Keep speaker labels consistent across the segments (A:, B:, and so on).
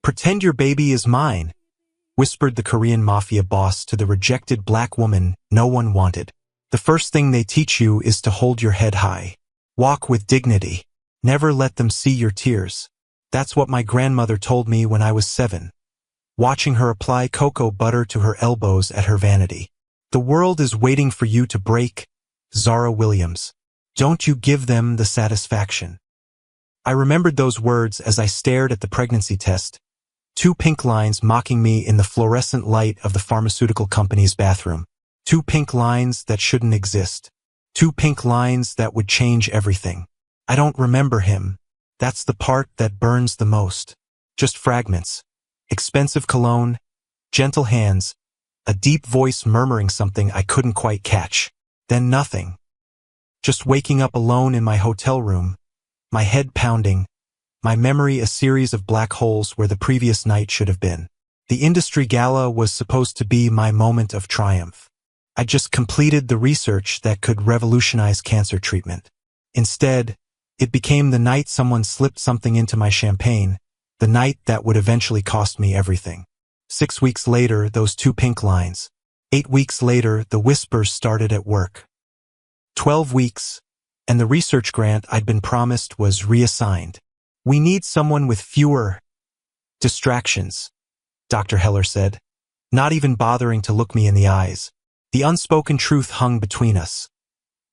A: "Pretend your baby is mine," whispered the Korean Mafia boss to the rejected black woman no one wanted. "The first thing they teach you is to hold your head high. Walk with dignity. Never let them see your tears." That's what my grandmother told me when I was 7, watching her apply cocoa butter to her elbows at her vanity. "The world is waiting for you to break, Zara Williams. Don't you give them the satisfaction." I remembered those words as I stared at the pregnancy test, 2 pink lines mocking me in the fluorescent light of the pharmaceutical company's bathroom. 2 pink lines that shouldn't exist. 2 pink lines that would change everything. I don't remember him. That's the part that burns the most. Just fragments. Expensive cologne, gentle hands, a deep voice murmuring something I couldn't quite catch. Then nothing. Just waking up alone in my hotel room, my head pounding, my memory a series of black holes where the previous night should have been. The industry gala was supposed to be my moment of triumph. I just completed the research that could revolutionize cancer treatment. Instead, it became the night someone slipped something into my champagne, the night that would eventually cost me everything. 6 weeks later, those 2 pink lines. 8 weeks later, the whispers started at work. 12 weeks, and the research grant I'd been promised was reassigned. "We need someone with fewer distractions," Dr. Heller said, not even bothering to look me in the eyes. The unspoken truth hung between us.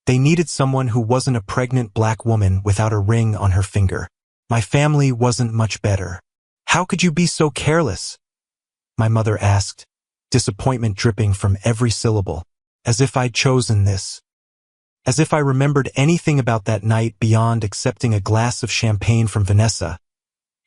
A: They needed someone who wasn't a pregnant black woman without a ring on her finger. My family wasn't much better. "How could you be so careless?" my mother asked, disappointment dripping from every syllable. As if I'd chosen this. As if I remembered anything about that night beyond accepting a glass of champagne from Vanessa,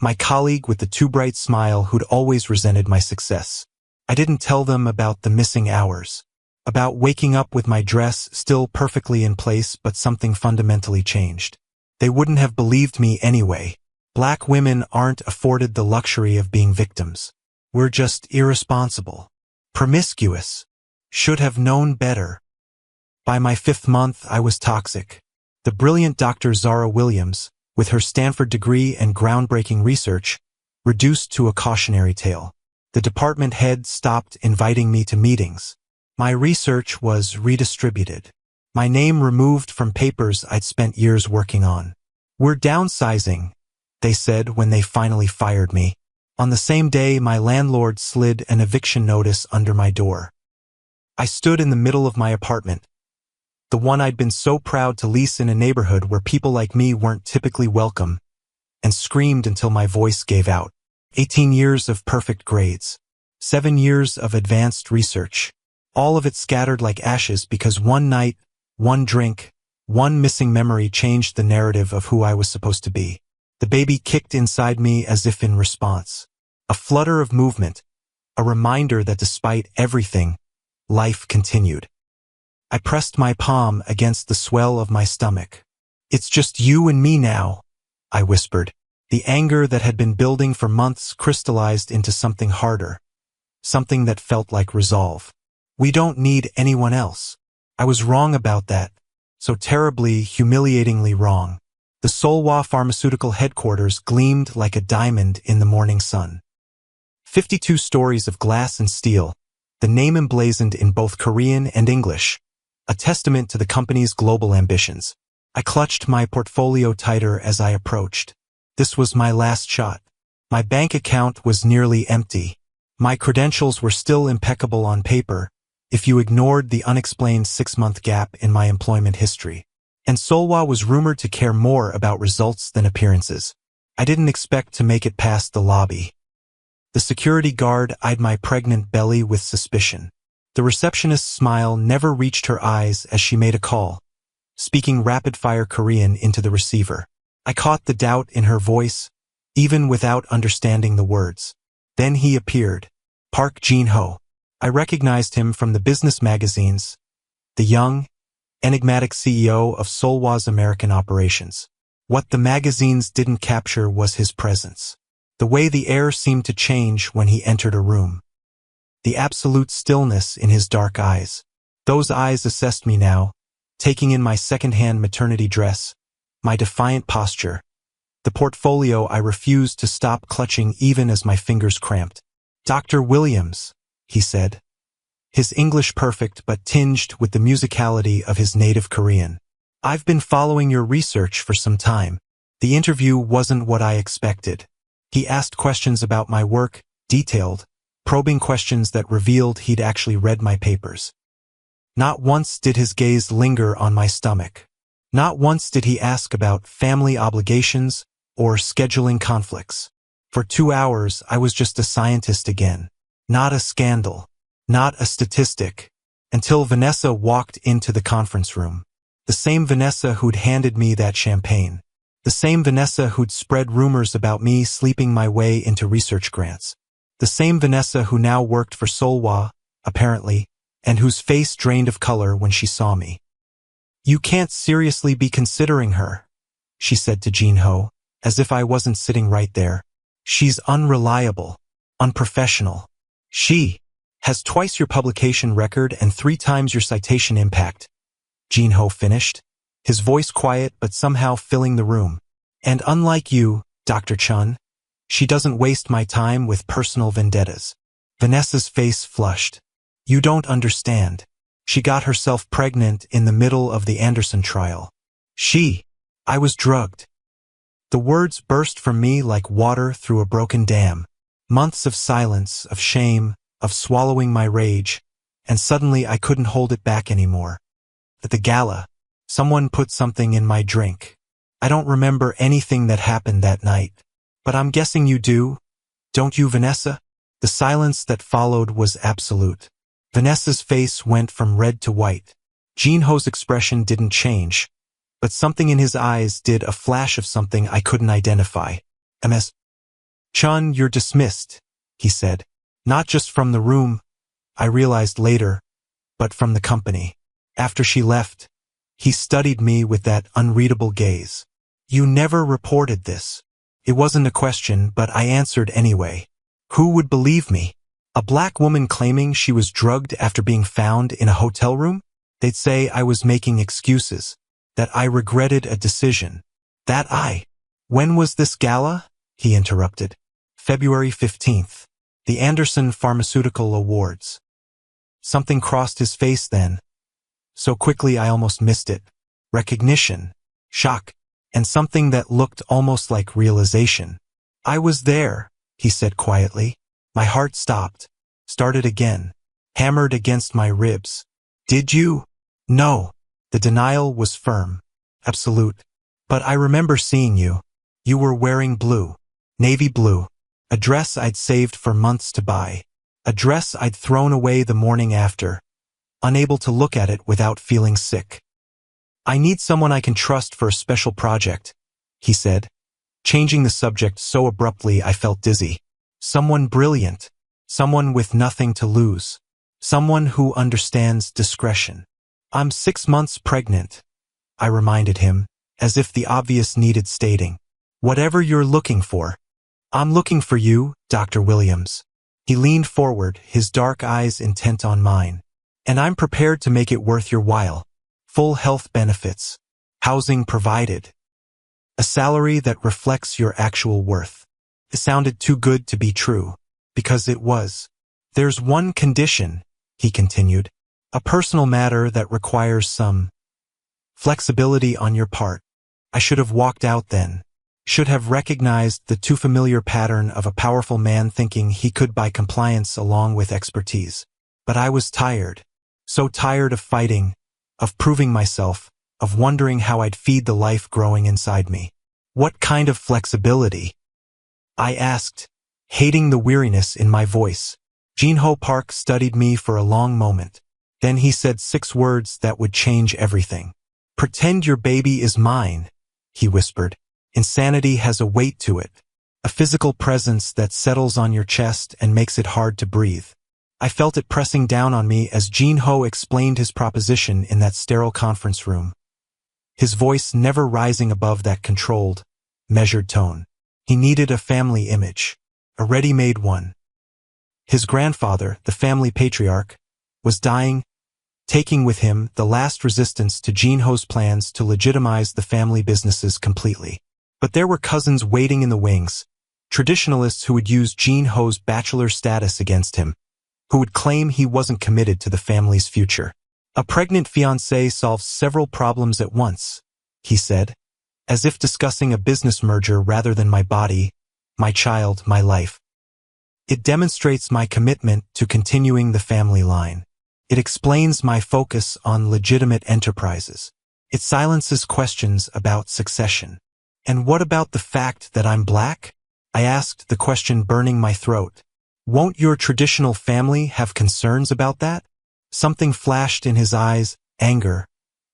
A: my colleague with the too bright smile who'd always resented my success. I didn't tell them about the missing hours. About waking up with my dress still perfectly in place but something fundamentally changed. They wouldn't have believed me anyway. Black women aren't afforded the luxury of being victims. We're just irresponsible. Promiscuous. Should have known better. By my 5th month, I was toxic. The brilliant Dr. Zara Williams, with her Stanford degree and groundbreaking research, reduced to a cautionary tale. The department head stopped inviting me to meetings. My research was redistributed. My name removed from papers I'd spent years working on. "We're downsizing," they said when they finally fired me. On the same day, my landlord slid an eviction notice under my door. I stood in the middle of my apartment, the one I'd been so proud to lease in a neighborhood where people like me weren't typically welcome, and screamed until my voice gave out. 18 years of perfect grades. 7 years of advanced research. All of it scattered like ashes because one night, one drink, one missing memory changed the narrative of who I was supposed to be. The baby kicked inside me as if in response. A flutter of movement, a reminder that despite everything, life continued. I pressed my palm against the swell of my stomach. "It's just you and me now," I whispered. The anger that had been building for months crystallized into something harder, something that felt like resolve. "We don't need anyone else." I was wrong about that, so terribly, humiliatingly wrong. The Solwa pharmaceutical headquarters gleamed like a diamond in the morning sun. 52 stories of glass and steel, the name emblazoned in both Korean and English, a testament to the company's global ambitions. I clutched my portfolio tighter as I approached. This was my last shot. My bank account was nearly empty. My credentials were still impeccable on paper, if you ignored the unexplained 6-month gap in my employment history. And Solwa was rumored to care more about results than appearances. I didn't expect to make it past the lobby. The security guard eyed my pregnant belly with suspicion. The receptionist's smile never reached her eyes as she made a call, speaking rapid-fire Korean into the receiver. I caught the doubt in her voice, even without understanding the words. Then he appeared. Park Jin-ho. I recognized him from the business magazines, the young, enigmatic CEO of Solwa's American operations. What the magazines didn't capture was his presence. The way the air seemed to change when he entered a room. The absolute stillness in his dark eyes. Those eyes assessed me now, taking in my second-hand maternity dress, my defiant posture, The portfolio I refused to stop clutching even as my fingers cramped. "Dr. Williams," he said, his English perfect but tinged with the musicality of his native Korean. "I've been following your research for some time." The interview wasn't what I expected. He asked questions about my work, detailed, probing questions that revealed he'd actually read my papers. Not once did his gaze linger on my stomach. Not once did he ask about family obligations or scheduling conflicts. For 2 hours, I was just a scientist again. Not a scandal. Not a statistic. Until Vanessa walked into the conference room. The same Vanessa who'd handed me that champagne. The same Vanessa who'd spread rumors about me sleeping my way into research grants. The same Vanessa who now worked for Solwa, apparently, and whose face drained of color when she saw me. "You can't seriously be considering her," she said to Jinho, as if I wasn't sitting right there. "She's unreliable, unprofessional. She has twice your publication record and 3 times your citation impact," Jinho finished, his voice quiet but somehow filling the room. "And unlike you, Dr. Chun, she doesn't waste my time with personal vendettas." Vanessa's face flushed. "You don't understand. She got herself pregnant in the middle of the Anderson trial. I was drugged." The words burst from me like water through a broken dam. Months of silence, of shame, of swallowing my rage, and suddenly I couldn't hold it back anymore. At the gala, someone put something in my drink. I don't remember anything that happened that night. But I'm guessing you do, don't you, Vanessa? The silence that followed was absolute. Vanessa's face went from red to white. Jinho's expression didn't change, but something in his eyes did, a flash of something I couldn't identify. "Ms. Chun, you're dismissed," he said. "Not just from the room, I realized later, but from the company." After she left, he studied me with that unreadable gaze. "You never reported this." It wasn't a question, but I answered anyway. Who would believe me? A black woman claiming she was drugged after being found in a hotel room? They'd say I was making excuses, that I regretted a decision, When was this gala? He interrupted. February 15th. The Anderson Pharmaceutical Awards. Something crossed his face then. So quickly I almost missed it. Recognition, shock, and something that looked almost like realization. "I was there," he said quietly. My heart stopped, started again, hammered against my ribs. "Did you?" "No." The denial was firm, absolute. "But I remember seeing you. You were wearing blue, navy blue, a dress I'd saved for months to buy, a dress I'd thrown away the morning after, unable to look at it without feeling sick. I need someone I can trust for a special project," he said, changing the subject so abruptly I felt dizzy. "Someone brilliant, someone with nothing to lose, someone who understands discretion." "I'm 6 months pregnant," I reminded him, as if the obvious needed stating. "Whatever you're looking for." "I'm looking for you, Dr. Williams." He leaned forward, his dark eyes intent on mine. "And I'm prepared to make it worth your while. Full health benefits, housing provided, a salary that reflects your actual worth." It sounded too good to be true, because it was. "There's one condition," he continued, "a personal matter that requires some flexibility on your part." I should have walked out then, should have recognized the too familiar pattern of a powerful man thinking he could buy compliance along with expertise. But I was tired, so tired of fighting, of proving myself, of wondering how I'd feed the life growing inside me. "What kind of flexibility?" I asked, hating the weariness in my voice. Jinho Park studied me for a long moment. Then he said 6 words that would change everything. "Pretend your baby is mine," he whispered. "Insanity has a weight to it, a physical presence that settles on your chest and makes it hard to breathe." I felt it pressing down on me as Jinho explained his proposition in that sterile conference room, his voice never rising above that controlled, measured tone. He needed a family image, a ready-made one. His grandfather, the family patriarch, was dying, taking with him the last resistance to Jinho's plans to legitimize the family businesses completely. But there were cousins waiting in the wings, traditionalists who would use Jin Ho's bachelor status against him, who would claim he wasn't committed to the family's future. A pregnant fiancée solves several problems at once, he said, as if discussing a business merger rather than my body, my child, my life. It demonstrates my commitment to continuing the family line. It explains my focus on legitimate enterprises. It silences questions about succession. And what about the fact that I'm black? I asked, the question burning my throat. Won't your traditional family have concerns about that? Something flashed in his eyes, anger,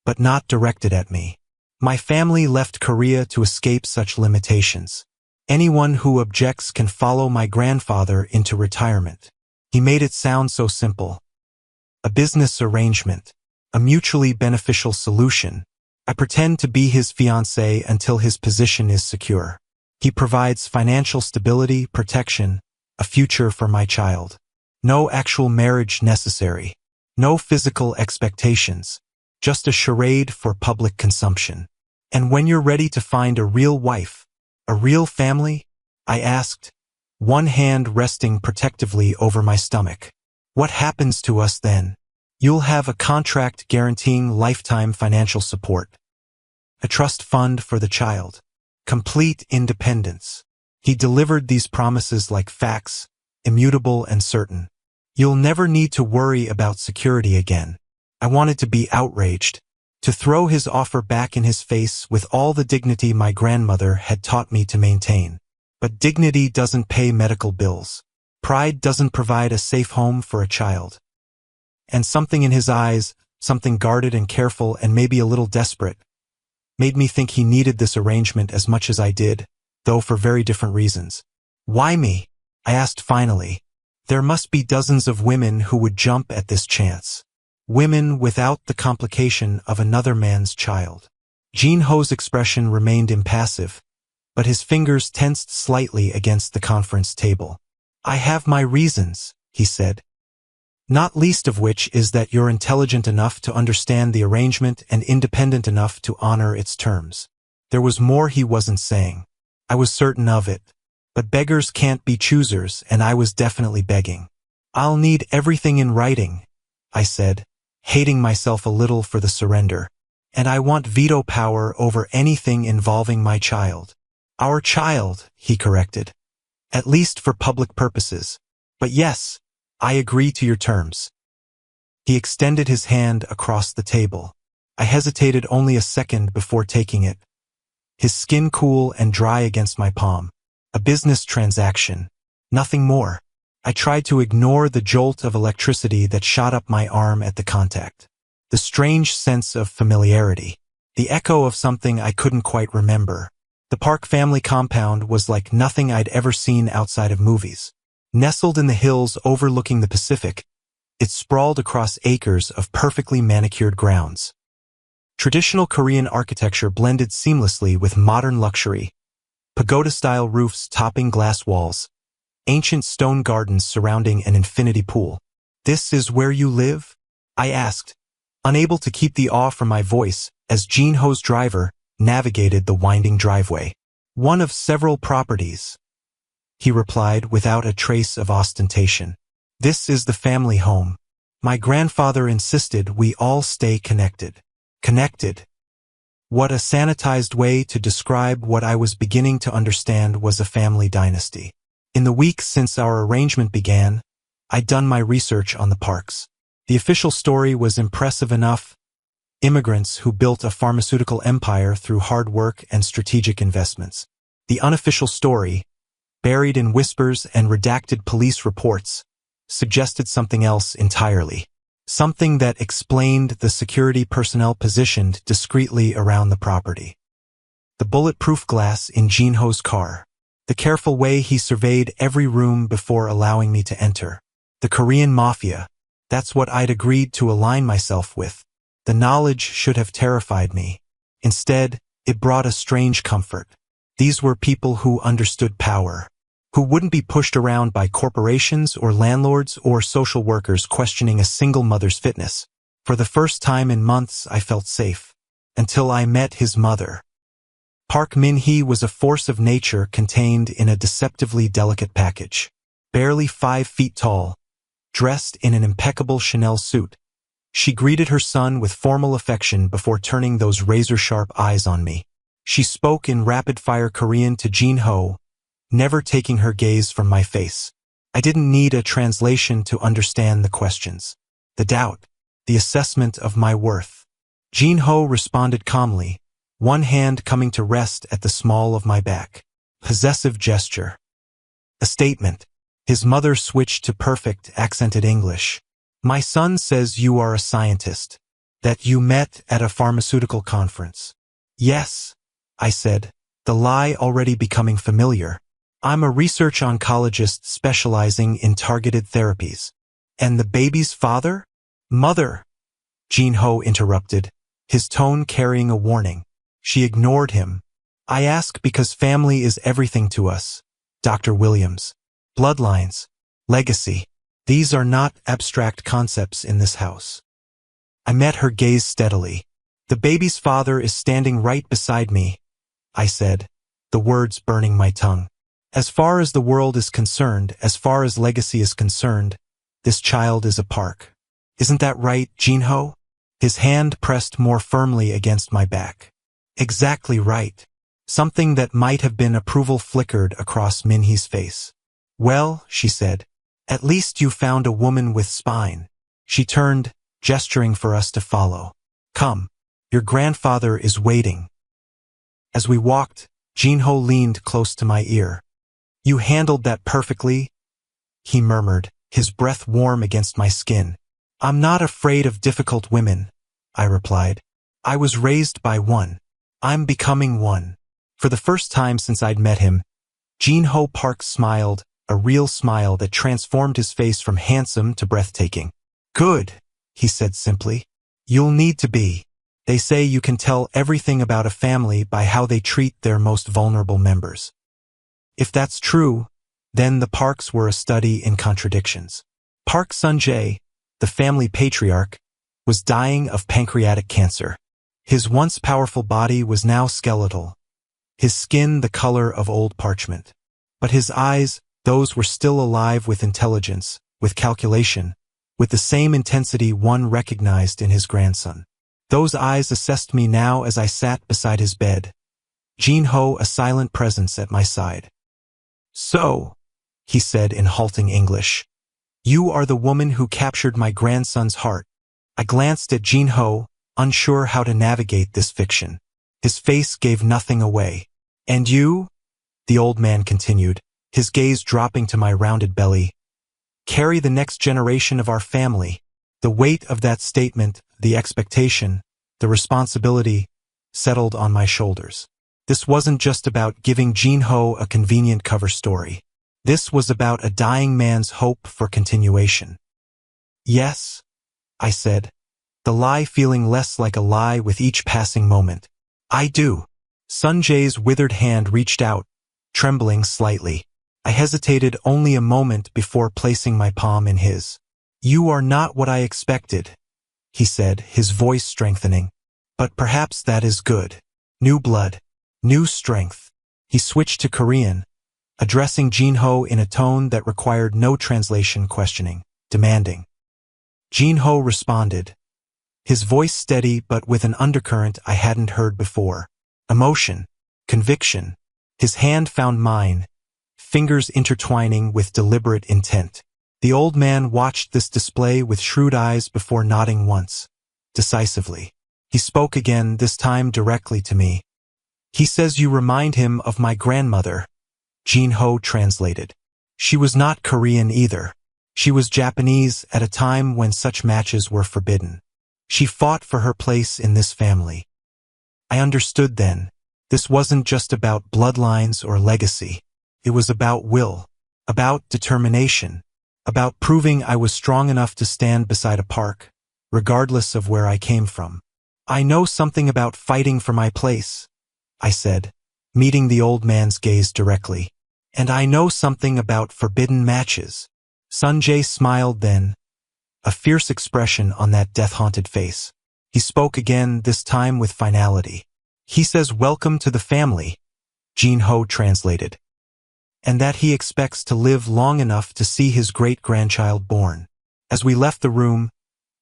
A: but not directed at me. My family left Korea to escape such limitations. Anyone who objects can follow my grandfather into retirement. He made it sound so simple. A business arrangement, a mutually beneficial solution. I pretend to be his fiancé until his position is secure. He provides financial stability, protection, a future for my child. No actual marriage necessary. No physical expectations. Just a charade for public consumption. And when you're ready to find a real wife, a real family? I asked, one hand resting protectively over my stomach. What happens to us then? You'll have a contract guaranteeing lifetime financial support. A trust fund for the child. Complete independence. He delivered these promises like facts, immutable and certain. You'll never need to worry about security again. I wanted to be outraged, to throw his offer back in his face with all the dignity my grandmother had taught me to maintain. But dignity doesn't pay medical bills. Pride doesn't provide a safe home for a child. And something in his eyes, something guarded and careful and maybe a little desperate, made me think he needed this arrangement as much as I did, though for very different reasons. Why me? I asked finally. There must be dozens of women who would jump at this chance. Women without the complication of another man's child. Jin Ho's expression remained impassive, but his fingers tensed slightly against the conference table. I have my reasons, he said. Not least of which is that you're intelligent enough to understand the arrangement and independent enough to honor its terms. There was more he wasn't saying. I was certain of it. But beggars can't be choosers, and I was definitely begging. I'll need everything in writing, I said, hating myself a little for the surrender. And I want veto power over anything involving my child. Our child, he corrected. At least for public purposes. But yes, I agree to your terms. He extended his hand across the table. I hesitated only a second before taking it. His skin cool and dry against my palm. A business transaction. Nothing more. I tried to ignore the jolt of electricity that shot up my arm at the contact. The strange sense of familiarity. The echo of something I couldn't quite remember. The Park family compound was like nothing I'd ever seen outside of movies. Nestled in the hills overlooking the Pacific, it sprawled across acres of perfectly manicured grounds. Traditional Korean architecture blended seamlessly with modern luxury. Pagoda-style roofs topping glass walls. Ancient stone gardens surrounding an infinity pool. This is where you live? I asked, unable to keep the awe from my voice as Jin Ho's driver navigated the winding driveway. One of several properties, he replied without a trace of ostentation. This is the family home. My grandfather insisted we all stay connected. Connected. What a sanitized way to describe what I was beginning to understand was a family dynasty. In the weeks since our arrangement began, I'd done my research on the Parks. The official story was impressive enough. Immigrants who built a pharmaceutical empire through hard work and strategic investments. The unofficial story, buried in whispers and redacted police reports, suggested something else entirely. Something that explained the security personnel positioned discreetly around the property. The bulletproof glass in Jin Ho's car. The careful way he surveyed every room before allowing me to enter. The Korean Mafia. That's what I'd agreed to align myself with. The knowledge should have terrified me. Instead, it brought a strange comfort. These were people who understood power, who wouldn't be pushed around by corporations or landlords or social workers questioning a single mother's fitness. For the first time in months, I felt safe. Until I met his mother. Park Min-hee was a force of nature contained in a deceptively delicate package. Barely 5 feet tall, dressed in an impeccable Chanel suit, she greeted her son with formal affection before turning those razor-sharp eyes on me. She spoke in rapid-fire Korean to Jin-ho, never taking her gaze from my face. I didn't need a translation to understand the questions, the doubt, the assessment of my worth. Jin-ho responded calmly, one hand coming to rest at the small of my back. Possessive gesture. A statement. His mother switched to perfect, accented English. My son says you are a scientist, that you met at a pharmaceutical conference. Yes, I said, the lie already becoming familiar. I'm a research oncologist specializing in targeted therapies. And the baby's father? Mother, Jin-ho interrupted, his tone carrying a warning. She ignored him. I ask because family is everything to us, Dr. Williams. Bloodlines, legacy, these are not abstract concepts in this house. I met her gaze steadily. The baby's father is standing right beside me, I said, the words burning my tongue. As far as the world is concerned, as far as legacy is concerned, this child is a Park. Isn't that right, Jin-ho? His hand pressed more firmly against my back. Exactly right. Something that might have been approval flickered across Min-hee's face. Well, she said, at least you found a woman with spine. She turned, gesturing for us to follow. Come, your grandfather is waiting. As we walked, Jin-ho leaned close to my ear. You handled that perfectly, he murmured, his breath warm against my skin. I'm not afraid of difficult women, I replied. I was raised by one. I'm becoming one. For the first time since I'd met him, Jin-ho Park smiled, a real smile that transformed his face from handsome to breathtaking. Good, he said simply. You'll need to be. They say you can tell everything about a family by how they treat their most vulnerable members. If that's true, then the Parks were a study in contradictions. Park Sun-jae, the family patriarch, was dying of pancreatic cancer. His once powerful body was now skeletal, his skin the color of old parchment. But his eyes, those were still alive with intelligence, with calculation, with the same intensity one recognized in his grandson. Those eyes assessed me now as I sat beside his bed, Jin-ho a silent presence at my side. So, he said in halting English, you are the woman who captured my grandson's heart. I glanced at Jin-ho, unsure how to navigate this fiction. His face gave nothing away. And you? The old man continued, his gaze dropping to my rounded belly. Carry the next generation of our family. The weight of that statement, the expectation, the responsibility, settled on my shoulders. This wasn't just about giving Jin-ho a convenient cover story. This was about a dying man's hope for continuation. Yes, I said, the lie feeling less like a lie with each passing moment. I do. Sun-jae's withered hand reached out, trembling slightly. I hesitated only a moment before placing my palm in his. You are not what I expected, he said, his voice strengthening. But perhaps that is good. New blood, new strength. He switched to Korean, addressing Jin-ho in a tone that required no translation questioning, demanding. Jin-ho responded, his voice steady but with an undercurrent I hadn't heard before. Emotion, conviction. His hand found mine, fingers intertwining with deliberate intent. The old man watched this display with shrewd eyes before nodding once, decisively. He spoke again, this time directly to me. He says you remind him of my grandmother, Jin-ho translated. She was not Korean either. She was Japanese at a time when such matches were forbidden. She fought for her place in this family. I understood then. This wasn't just about bloodlines or legacy. It was about will, about determination, about proving I was strong enough to stand beside a Park, regardless of where I came from. I know something about fighting for my place, I said, meeting the old man's gaze directly. And I know something about forbidden matches. Sun-jae smiled then, a fierce expression on that death-haunted face. He spoke again, this time with finality. He says welcome to the family, Jin-ho translated, and that he expects to live long enough to see his great-grandchild born. As we left the room,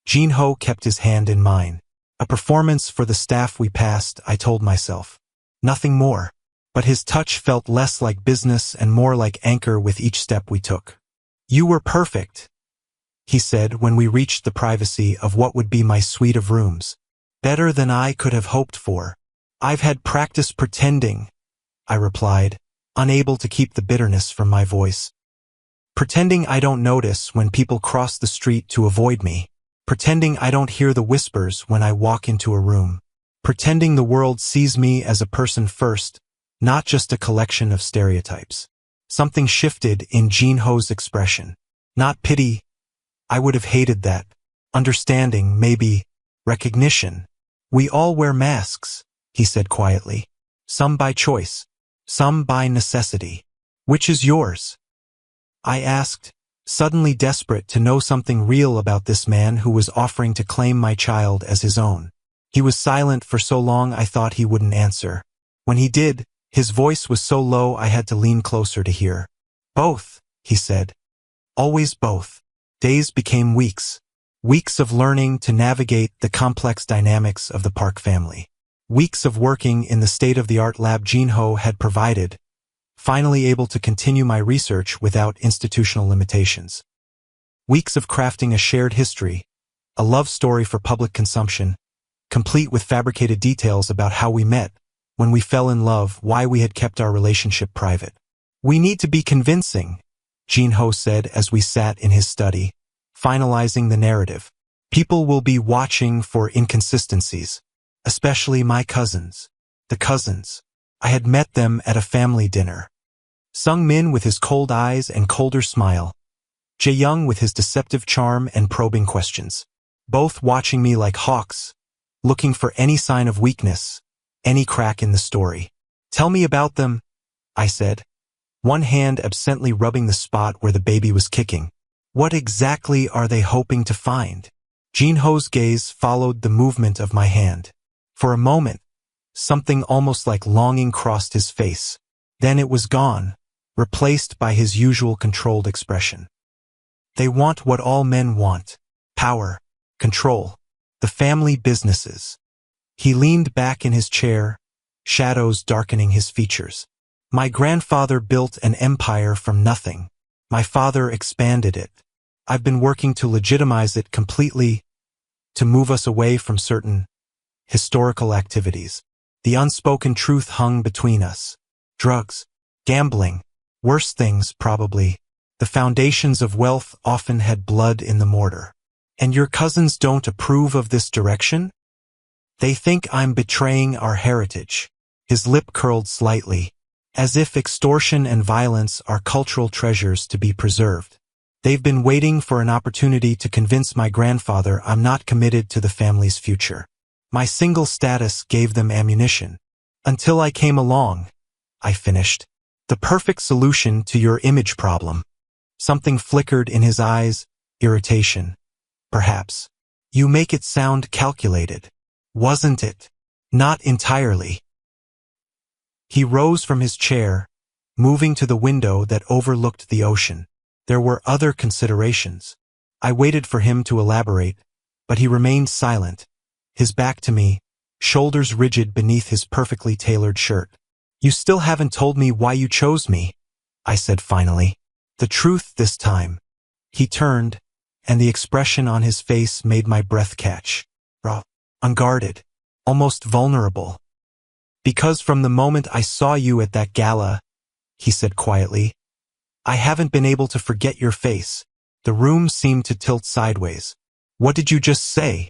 A: Jin-ho kept his hand in mine. A performance for the staff we passed, I told myself. Nothing more. But his touch felt less like business and more like anchor with each step we took. You were perfect, he said when we reached the privacy of what would be my suite of rooms. Better than I could have hoped for. I've had practice pretending, I replied, unable to keep the bitterness from my voice. Pretending I don't notice when people cross the street to avoid me. Pretending I don't hear the whispers when I walk into a room. Pretending the world sees me as a person first, not just a collection of stereotypes. Something shifted in Jin-ho's expression. Not pity. I would have hated that. Understanding, maybe. Recognition. We all wear masks, he said quietly. Some by choice. Some by necessity. Which is yours? I asked, suddenly desperate to know something real about this man who was offering to claim my child as his own. He was silent for so long I thought he wouldn't answer. When he did, his voice was so low I had to lean closer to hear. Both, he said. Always both. Days became weeks. Weeks of learning to navigate the complex dynamics of the Park family. Weeks of working in the state-of-the-art lab Jin-ho had provided, finally able to continue my research without institutional limitations. Weeks of crafting a shared history, a love story for public consumption, complete with fabricated details about how we met, when we fell in love, why we had kept our relationship private. We need to be convincing, Jin-ho said as we sat in his study, finalizing the narrative. People will be watching for inconsistencies, especially my cousins. The cousins. I had met them at a family dinner. Sung-min with his cold eyes and colder smile. Jae-young with his deceptive charm and probing questions. Both watching me like hawks, looking for any sign of weakness, any crack in the story. Tell me about them, I said, one hand absently rubbing the spot where the baby was kicking. What exactly are they hoping to find? Jin-ho's gaze followed the movement of my hand. For a moment, something almost like longing crossed his face. Then it was gone, replaced by his usual controlled expression. They want what all men want. Power. Control. The family businesses. He leaned back in his chair, shadows darkening his features. My grandfather built an empire from nothing. My father expanded it. I've been working to legitimize it completely, to move us away from certain historical activities. The unspoken truth hung between us. Drugs. Gambling. Worse things, probably. The foundations of wealth often had blood in the mortar. And your cousins don't approve of this direction? They think I'm betraying our heritage. His lip curled slightly, as if extortion and violence are cultural treasures to be preserved. They've been waiting for an opportunity to convince my grandfather I'm not committed to the family's future. My single status gave them ammunition. Until I came along, I finished. The perfect solution to your image problem. Something flickered in his eyes, irritation. Perhaps. You make it sound calculated. Wasn't it? Not entirely. He rose from his chair, moving to the window that overlooked the ocean. There were other considerations. I waited for him to elaborate, but he remained silent, his back to me, shoulders rigid beneath his perfectly tailored shirt. You still haven't told me why you chose me, I said finally. The truth this time. He turned, and the expression on his face made my breath catch. Raw, unguarded, almost vulnerable. Because from the moment I saw you at that gala, he said quietly, I haven't been able to forget your face. The room seemed to tilt sideways. What did you just say?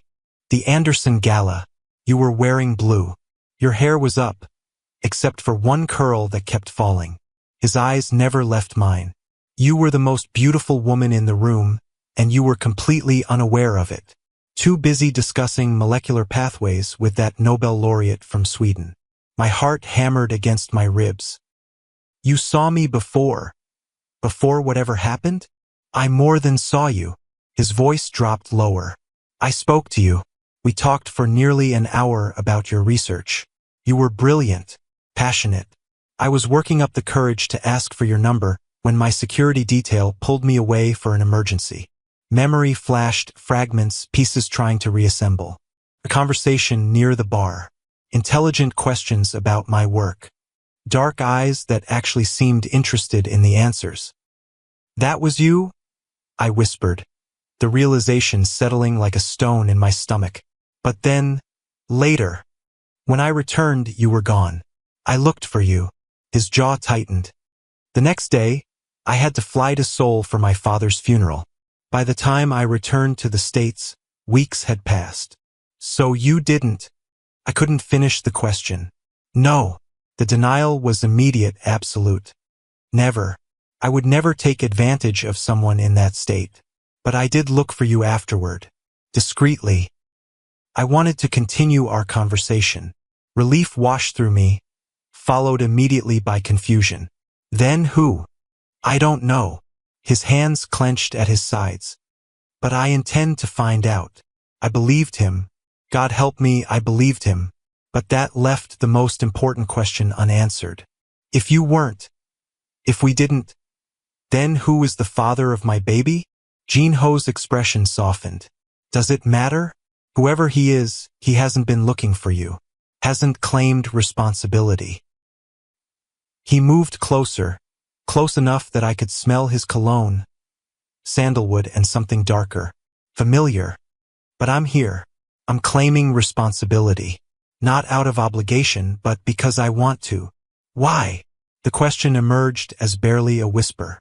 A: The Anderson Gala. You were wearing blue. Your hair was up, except for one curl that kept falling. His eyes never left mine. You were the most beautiful woman in the room, and you were completely unaware of it. Too busy discussing molecular pathways with that Nobel laureate from Sweden. My heart hammered against my ribs. You saw me before. Before whatever happened? I more than saw you. His voice dropped lower. I spoke to you. We talked for nearly an hour about your research. You were brilliant, passionate. I was working up the courage to ask for your number when my security detail pulled me away for an emergency. Memory flashed, fragments, pieces trying to reassemble. A conversation near the bar. Intelligent questions about my work. Dark eyes that actually seemed interested in the answers. That was you? I whispered, the realization settling like a stone in my stomach. But then, later, when I returned, you were gone. I looked for you. His jaw tightened. The next day, I had to fly to Seoul for my father's funeral. By the time I returned to the States, weeks had passed. So you didn't. I couldn't finish the question. No. The denial was immediate, absolute. Never. I would never take advantage of someone in that state. But I did look for you afterward. Discreetly. I wanted to continue our conversation. Relief washed through me, followed immediately by confusion. Then who? I don't know. His hands clenched at his sides. But I intend to find out. I believed him. God help me, I believed him. But that left the most important question unanswered. If you weren't, if we didn't, then who is the father of my baby? Jin Ho's expression softened. Does it matter? Whoever he is, he hasn't been looking for you. Hasn't claimed responsibility. He moved closer, close enough that I could smell his cologne, sandalwood and something darker. Familiar. But I'm here. I'm claiming responsibility. Not out of obligation, but because I want to. Why? The question emerged as barely a whisper.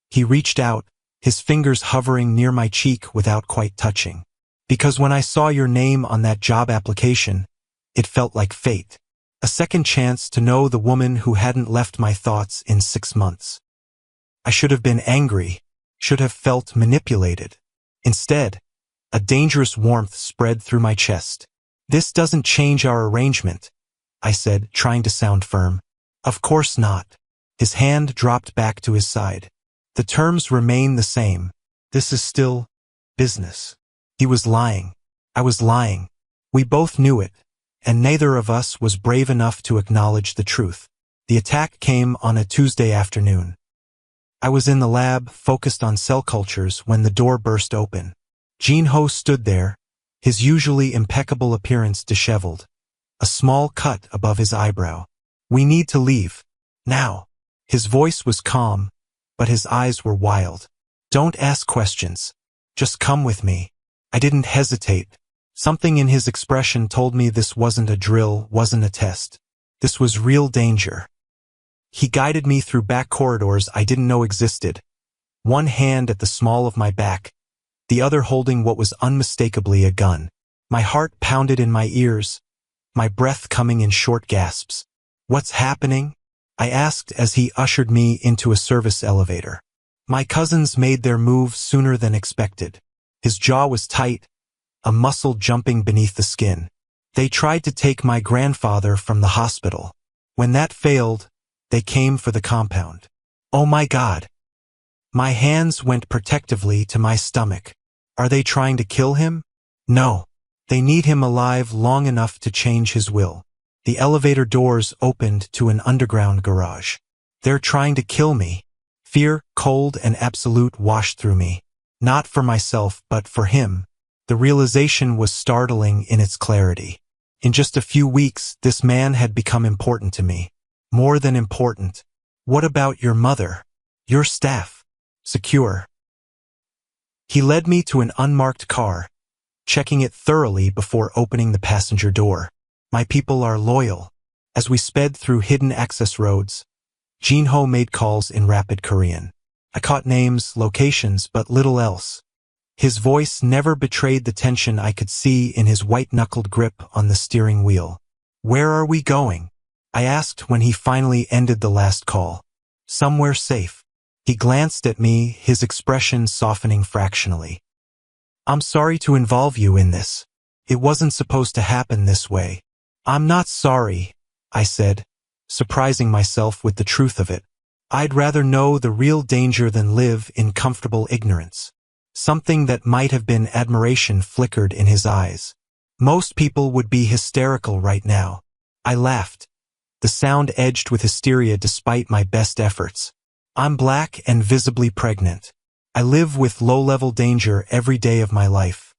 A: He reached out, his fingers hovering near my cheek without quite touching. Because when I saw your name on that job application, it felt like fate. A second chance to know the woman who hadn't left my thoughts in 6 months. I should have been angry, should have felt manipulated. Instead, a dangerous warmth spread through my chest. This doesn't change our arrangement, I said, trying to sound firm. Of course not. His hand dropped back to his side. The terms remain the same. This is still business. He was lying. I was lying. We both knew it, and neither of us was brave enough to acknowledge the truth. The attack came on a Tuesday afternoon. I was in the lab, focused on cell cultures, when the door burst open. Jin Ho stood there, his usually impeccable appearance disheveled. A small cut above his eyebrow. We need to leave. Now. His voice was calm, but his eyes were wild. Don't ask questions. Just come with me. I didn't hesitate. Something in his expression told me this wasn't a drill, wasn't a test. This was real danger. He guided me through back corridors I didn't know existed, one hand at the small of my back, the other holding what was unmistakably a gun. My heart pounded in my ears, my breath coming in short gasps. What's happening? I asked as he ushered me into a service elevator. My cousins made their move sooner than expected. His jaw was tight, a muscle jumping beneath the skin. They tried to take my grandfather from the hospital. When that failed, they came for the compound. Oh my God. My hands went protectively to my stomach. Are they trying to kill him? No. They need him alive long enough to change his will. The elevator doors opened to an underground garage. They're trying to kill me. Fear, cold and absolute, washed through me. Not for myself, but for him. The realization was startling in its clarity. In just a few weeks, this man had become important to me. More than important. What about your mother? Your staff? Secure. He led me to an unmarked car, checking it thoroughly before opening the passenger door. My people are loyal. As we sped through hidden access roads, Jin Ho made calls in rapid Korean. I caught names, locations, but little else. His voice never betrayed the tension I could see in his white-knuckled grip on the steering wheel. Where are we going? I asked when he finally ended the last call. Somewhere safe. He glanced at me, his expression softening fractionally. I'm sorry to involve you in this. It wasn't supposed to happen this way. I'm not sorry, I said, surprising myself with the truth of it. I'd rather know the real danger than live in comfortable ignorance. Something that might have been admiration flickered in his eyes. Most people would be hysterical right now. I laughed, the sound edged with hysteria despite my best efforts. I'm black and visibly pregnant. I live with low-level danger every day of my life.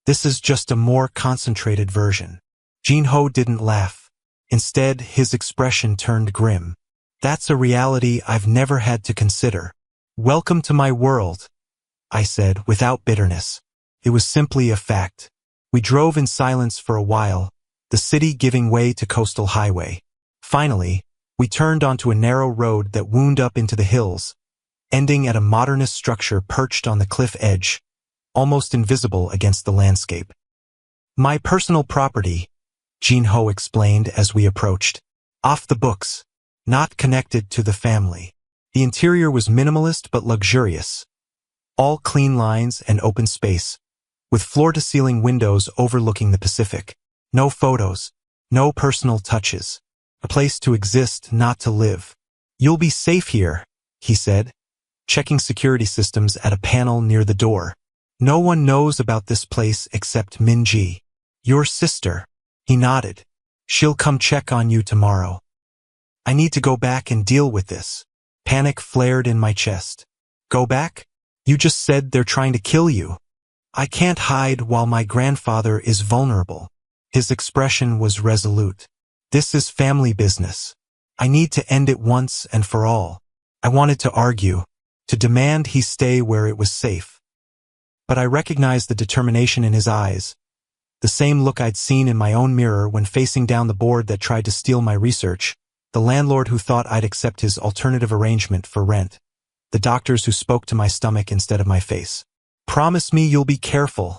A: This is just a more concentrated version. Jin-ho didn't laugh. Instead, his expression turned grim. That's a reality I've never had to consider. Welcome to my world, I said without bitterness. It was simply a fact. We drove in silence for a while, the city giving way to coastal highway. Finally, we turned onto a narrow road that wound up into the hills, ending at a modernist structure perched on the cliff edge, almost invisible against the landscape. My personal property, Jin-ho explained as we approached. Off the books, not connected to the family. The interior was minimalist but luxurious. All clean lines and open space, with floor-to-ceiling windows overlooking the Pacific. No photos, no personal touches. A place to exist, not to live. You'll be safe here, he said, checking security systems at a panel near the door. No one knows about this place except Min-ji. Your sister. He nodded. She'll come check on you tomorrow. I need to go back and deal with this. Panic flared in my chest. Go back? You just said they're trying to kill you. I can't hide while my grandfather is vulnerable. His expression was resolute. This is family business. I need to end it once and for all. I wanted to argue, to demand he stay where it was safe. But I recognized the determination in his eyes, the same look I'd seen in my own mirror when facing down the board that tried to steal my research, the landlord who thought I'd accept his alternative arrangement for rent, the doctors who spoke to my stomach instead of my face. Promise me you'll be careful,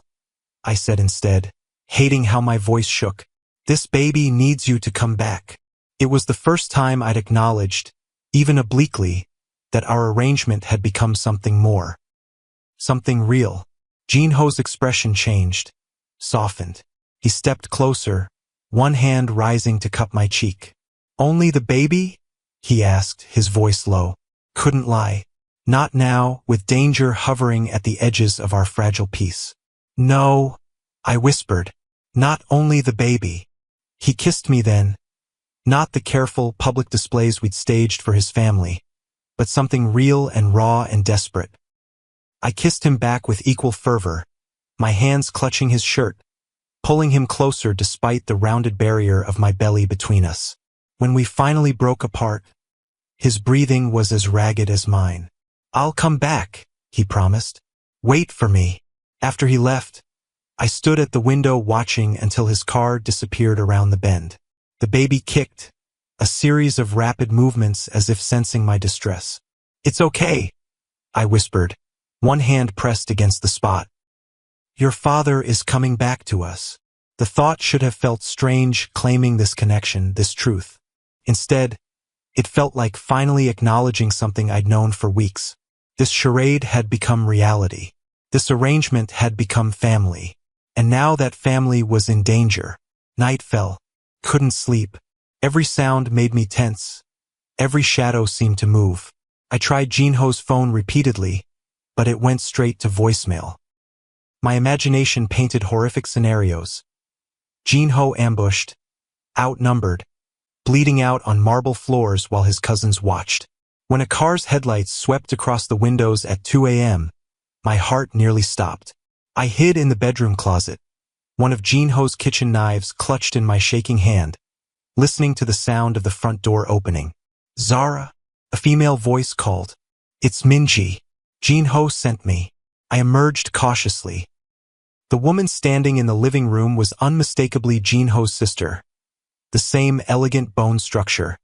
A: I said instead, hating how my voice shook. This baby needs you to come back. It was the first time I'd acknowledged, even obliquely, that our arrangement had become something more. Something real. Jin-ho's expression changed, softened. He stepped closer, one hand rising to cup my cheek. Only the baby? He asked, his voice low. Couldn't lie. Not now, with danger hovering at the edges of our fragile peace. No, I whispered. Not only the baby. He kissed me then, not the careful public displays we'd staged for his family, but something real and raw and desperate. I kissed him back with equal fervor, my hands clutching his shirt, pulling him closer despite the rounded barrier of my belly between us. When we finally broke apart, his breathing was as ragged as mine. I'll come back, he promised. Wait for me. After he left, I stood at the window watching until his car disappeared around the bend. The baby kicked, a series of rapid movements as if sensing my distress. It's okay, I whispered, one hand pressed against the spot. Your father is coming back to us. The thought should have felt strange, claiming this connection, this truth. Instead, it felt like finally acknowledging something I'd known for weeks. This charade had become reality. This arrangement had become family. And now that family was in danger. Night fell. Couldn't sleep. Every sound made me tense. Every shadow seemed to move. I tried Jin-ho's phone repeatedly, but it went straight to voicemail. My imagination painted horrific scenarios. Jin-ho ambushed, outnumbered, bleeding out on marble floors while his cousins watched. When a car's headlights swept across the windows at 2 a.m., my heart nearly stopped. I hid in the bedroom closet, one of Jin-ho's kitchen knives clutched in my shaking hand, listening to the sound of the front door opening. Zara, a female voice called. It's Min-ji. Jin-ho sent me. I emerged cautiously. The woman standing in the living room was unmistakably Jin-ho's sister. The same elegant bone structure,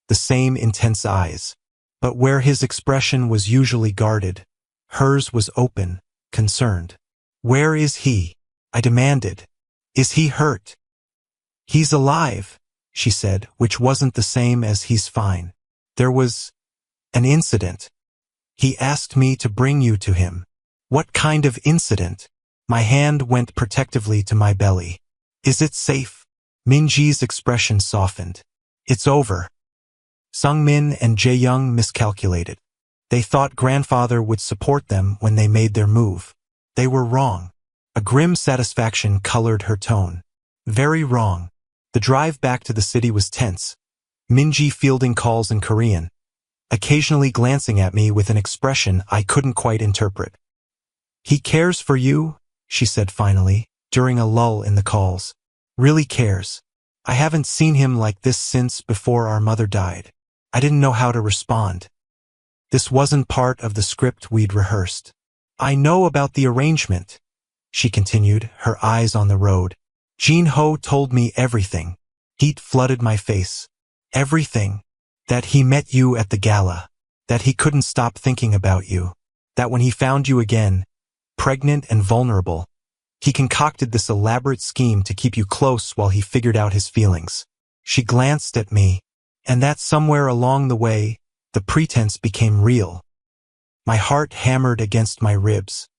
A: the same intense eyes. But where his expression was usually guarded, hers was open, concerned. Where is he? I demanded. Is he hurt? He's alive, she said, which wasn't the same as he's fine. There was an incident. He asked me to bring you to him. What kind of incident? My hand went protectively to my belly. Is it safe? Min-ji's expression softened. It's over. Sung-min and Jae-young miscalculated. They thought grandfather would support them when they made their move. They were wrong. A grim satisfaction colored her tone. Very wrong. The drive back to the city was tense, Minji fielding calls in Korean, occasionally glancing at me with an expression I couldn't quite interpret. "He cares for you," she said finally, during a lull in the calls. "Really cares. I haven't seen him like this since before our mother died." I didn't know how to respond. This wasn't part of the script we'd rehearsed. "I know about the arrangement," she continued, her eyes on the road. "Jin-ho told me everything." Heat flooded my face. "Everything. That he met you at the gala. That he couldn't stop thinking about you. That when he found you again, pregnant and vulnerable, he concocted this elaborate scheme to keep you close while he figured out his feelings." She glanced at me, and that somewhere along the way, the pretense became real. My heart hammered against my ribs.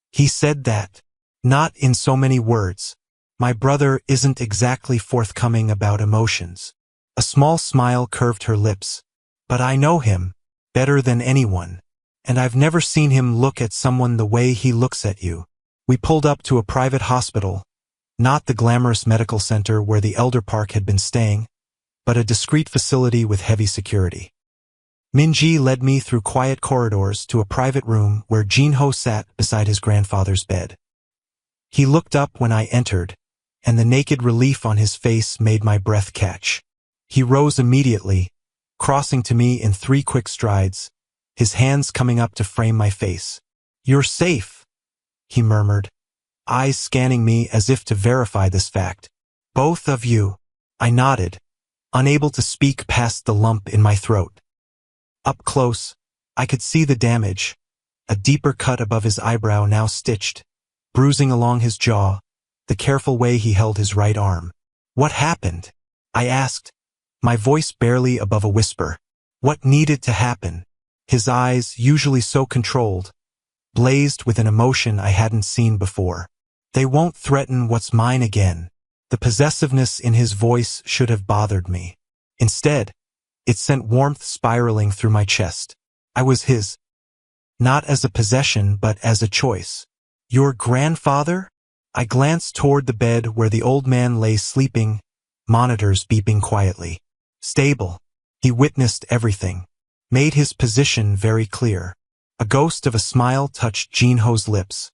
A: "He said that. Not in so many words. My brother isn't exactly forthcoming about emotions." A small smile curved her lips. "But I know him better than anyone, and I've never seen him look at someone the way he looks at you." We pulled up to a private hospital, not the glamorous medical center where the elder park had been staying, but a discreet facility with heavy security. Minji led me through quiet corridors to a private room where Jin-ho sat beside his grandfather's bed. He looked up when I entered, and the naked relief on his face made my breath catch. He rose immediately, crossing to me in 3 quick strides, his hands coming up to frame my face. "You're safe," he murmured, eyes scanning me as if to verify this fact. "Both of you." I nodded, unable to speak past the lump in my throat. Up close, I could see the damage, a deeper cut above his eyebrow now stitched, bruising along his jaw, the careful way he held his right arm. "What happened?" I asked, my voice barely above a whisper. What needed to happen? His eyes, usually so controlled, blazed with an emotion I hadn't seen before. "They won't threaten what's mine again." The possessiveness in his voice should have bothered me. Instead, it sent warmth spiraling through my chest. I was his. Not as a possession, but as a choice. "Your grandfather?" I glanced toward the bed where the old man lay sleeping, monitors beeping quietly. Stable. He witnessed everything. Made his position very clear. A ghost of a smile touched Jin-ho's lips.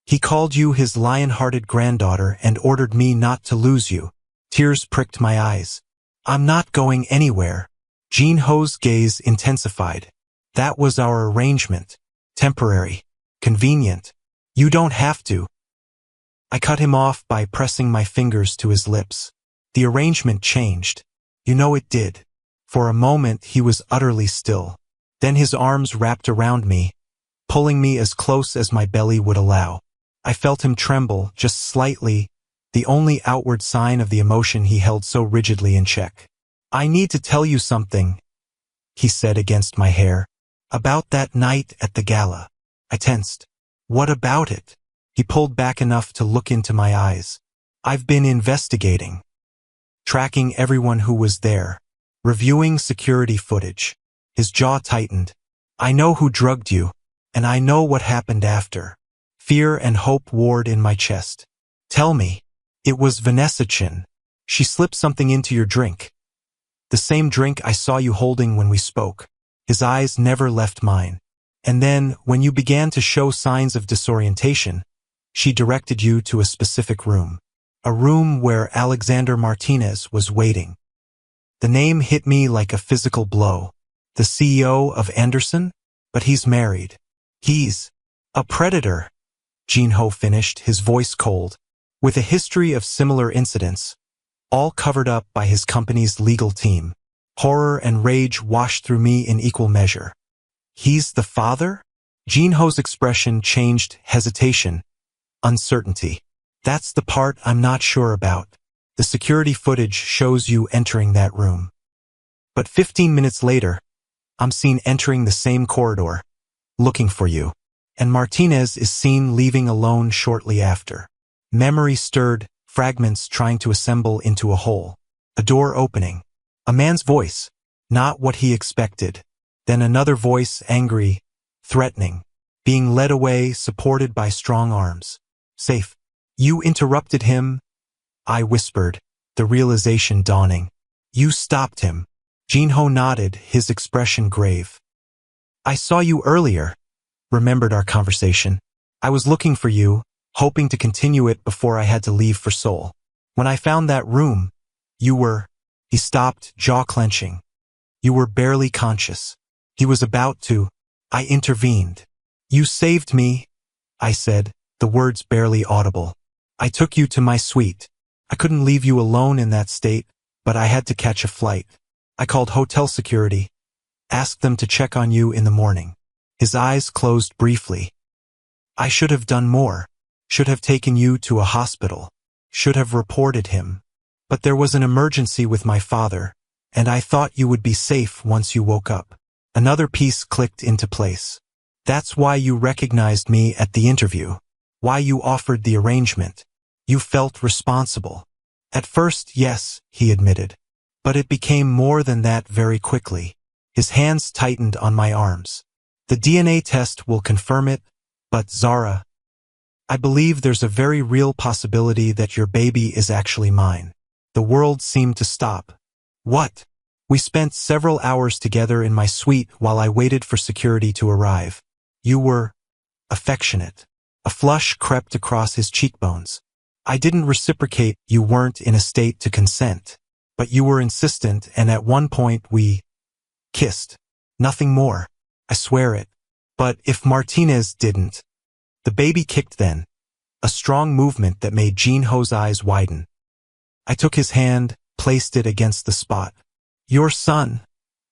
A: "He called you his lion-hearted granddaughter and ordered me not to lose you." Tears pricked my eyes. "I'm not going anywhere." Jin-ho's gaze intensified. "That was our arrangement. Temporary. Convenient. You don't have to." I cut him off by pressing my fingers to his lips. "The arrangement changed. You know it did." For a moment he was utterly still. Then his arms wrapped around me, pulling me as close as my belly would allow. I felt him tremble, just slightly, the only outward sign of the emotion he held so rigidly in check. "I need to tell you something," he said against my hair. "About that night at the gala." I tensed. "What about it?" He pulled back enough to look into my eyes. "I've been investigating. Tracking everyone who was there. Reviewing security footage." His jaw tightened. "I know who drugged you, and I know what happened after." Fear and hope warred in my chest. "Tell me." "It was Vanessa Chin. She slipped something into your drink. The same drink I saw you holding when we spoke." His eyes never left mine. "And then, when you began to show signs of disorientation, she directed you to a specific room. A room where Alexander Martinez was waiting." The name hit me like a physical blow. "The CEO of Anderson? But he's married." "He's a predator," Jin-ho finished, his voice cold, "with a history of similar incidents, all covered up by his company's legal team." Horror and rage washed through me in equal measure. "He's the father?" Jin-ho's expression changed, hesitation, uncertainty. "That's the part I'm not sure about. The security footage shows you entering that room. But 15 minutes later, I'm seen entering the same corridor, looking for you. And Martinez is seen leaving alone shortly after." Memory stirred, fragments trying to assemble into a whole. A door opening. A man's voice. Not what he expected. Then another voice, angry, threatening. Being led away, supported by strong arms. "Safe." "You interrupted him," I whispered, the realization dawning. You stopped him. Jinho nodded, his expression grave. I saw you earlier, remembered our conversation. I was looking for you, hoping to continue it before I had to leave for Seoul. When I found that room, you were... He stopped, jaw clenching. You were barely conscious. He was about to... I intervened. You saved me, I said, the words barely audible. I took you to my suite. I couldn't leave you alone in that state, but I had to catch a flight. I called hotel security, asked them to check on you in the morning. His eyes closed briefly. I should have done more, should have taken you to a hospital, should have reported him. But there was an emergency with my father, and I thought you would be safe once you woke up. Another piece clicked into place. That's why you recognized me at the interview, why you offered the arrangement. You felt responsible. At first, yes, he admitted. But it became more than that very quickly. His hands tightened on my arms. The DNA test will confirm it, but Zara, I believe there's a very real possibility that your baby is actually mine. The world seemed to stop. What? We spent several hours together in my suite while I waited for security to arrive. You were affectionate. A flush crept across his cheekbones. I didn't reciprocate. You weren't in a state to consent. But you were insistent, and at one point we kissed. Nothing more. I swear it. But if Martinez didn't... The baby kicked then. A strong movement that made Jinho's eyes widen. I took his hand, placed it against the spot. Your son,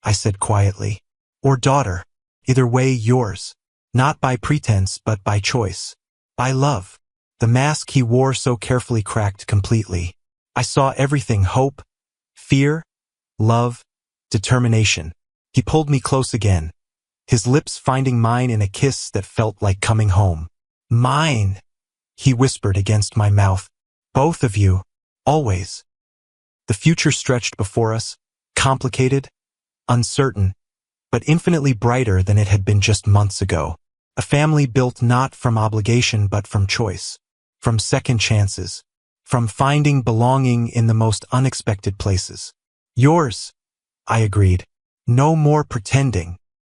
A: I said quietly. Or daughter. Either way, yours. Not by pretense, but by choice. By love. The mask he wore so carefully cracked completely. I saw everything: hope, fear, love, determination. He pulled me close again, his lips finding mine in a kiss that felt like coming home. Mine, he whispered against my mouth. Both of you, always. The future stretched before us, complicated, uncertain, but infinitely brighter than it had been just months ago. A family built not from obligation but from choice, from second chances, from finding belonging in the most unexpected places. Yours, I agreed. No more pretending.